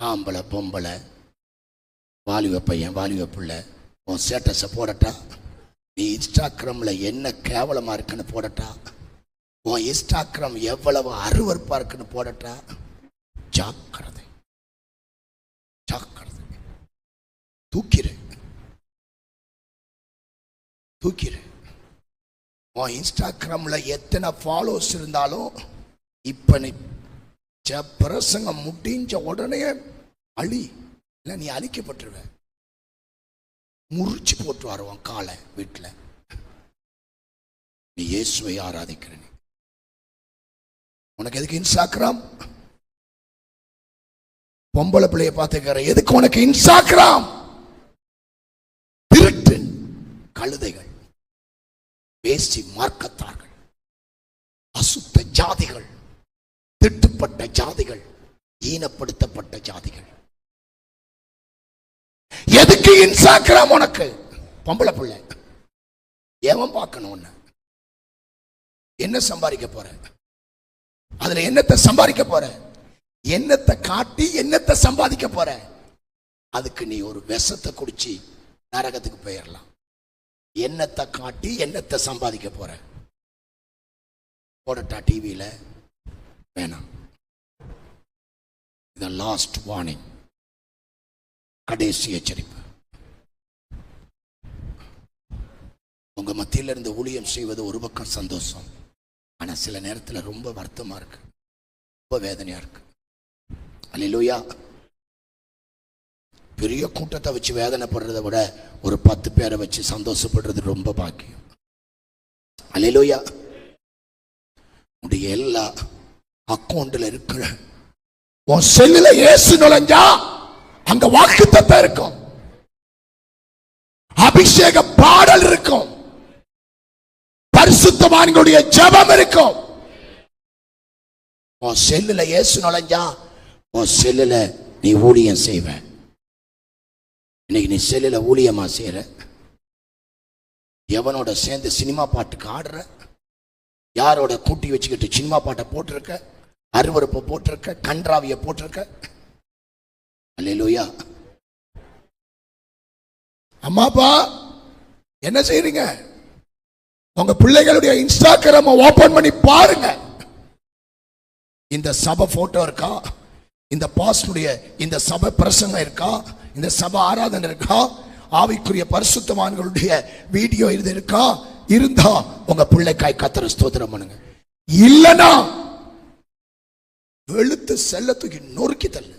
ஆம்பளை பொம்பளை வாலிப பையன் வாலிப பிள்ளை உன் ஸ்டேட்டஸை போடட்டா, நீ இன்ஸ்டாகிராமில் என்ன கேவலமாக இருக்குன்னு போடட்டா, உன் இன்ஸ்டாகிராம் எவ்வளவு அருவருப்பா இருக்குன்னு போடட்டா. ஜாக்கிரதை ஜாக்கிரதை. தூக்கிடு தூக்கிடு. உன் இன்ஸ்டாகிராம்ல எத்தனை ஃபாலோவர்ஸ் இருந்தாலும் இப்ப நீ பிரசங்கம் முடிஞ்ச உடனே அழி, இல்லை நீ அழிக்கப்பட்டுருவ. முறிச்சு போட்டு வருவான் காலை வீட்டுல. நீ இயேசுவை ஆராதிக்கிற, நீ உனக்கு எதுக்கு இன்ஸ்டாகிராம்? பொம்பளை பிள்ளைய பார்த்துக்கிற, எதுக்கு உனக்கு இன்ஸ்டாகிராம்? திருட்டு கழுதைகள், பேசி மார்க்கத்தார்கள், அசுத்த ஜாதிகள், திட்டுப்பட்ட ஜாதிகள், ஈனப்படுத்தப்பட்ட ஜாதிகள். எதுக்கு இன்ஸ்டாகிராம் உனக்கு? பொம்பளை பிள்ளை எவன் பார்க்கணும்? உன்ன என்ன சம்பாதிக்க போற? அதுல என்னத்தை சம்பாதிக்க போற? என்னத்தை காட்டி என்னத்தை சம்பாதிக்க போற? அதுக்கு நீ ஒரு விஷத்தை குடிச்சு நரகத்துக்கு போயிடலாம். என்னத்தை காட்டி என்னத்தை சம்பாதிக்க போற? போடட்டா டிவியில? வேணாம். இது லாஸ்ட் வார்னிங், கடைசி எச்சரிப்பு. உங்க மத்தியில இருந்து ஊழியம் செய்வது ஒரு பக்கம் சந்தோஷம், ஆனா சில நேரத்தில் ரொம்ப வருத்தமா இருக்கு, ரொம்ப வேதனையா இருக்கு. அல்லேலூயா. பெரிய கூட்டத்தை வச்சு வேதனைப்படுறதை விட ஒரு 10 பேரை வச்சு சந்தோஷப்படுறது ரொம்ப பாக்கியம். அல்லேலூயா. உடைய எல்லா அக்கௌண்ட்ல இருக்கிற உன் செல்லுல இயேசு நுழைஞ்சா அங்க வாக்குத்தத்தம் இருக்கும், அபிஷேக பாடல் இருக்கும், பரிசுத்தவான்களுடைய ஜெபம் இருக்கும். உன் செல்லுல இயேசு நுழைஞ்சா உன் செல்லுல நீ ஊழியம் செய்வ. இன்னைக்கு நீ செல்லுல ஊழியமா செய்யற, எவனோட சேர்ந்து சினிமா பாட்டுக்கு ஆடுற, யாரோட கூட்டி வச்சுக்கிட்டு சினிமா பாட்டை போட்டிருக்க, அருவருப்பை போட்டிருக்க, கன்றாவிய போட்டிருக்க. அல்லேலூயா. அம்மாப்பா என்ன செய்றீங்க? உங்க பிள்ளைகளுடைய இன்ஸ்டாகிராம ஓபன் பண்ணி பாருங்க. இந்த சபை போட்டோ இருக்கா? இந்த பாஸ்டுடைய இந்த சபை பிரசங்கம் இருக்கா? இந்த சபை ஆராதனை இருக்கா? ஆவிக்குரிய பரிசுத்தவான்களுடைய வீடியோ இது இருக்கா? இருந்தா உங்க பிள்ளைக்காய் கர்த்தரை ஸ்தோத்திரம் பண்ணுங்க. இல்லனா வெளுத்து செல்ல தூக்கி நொறுக்கி தள்ளு.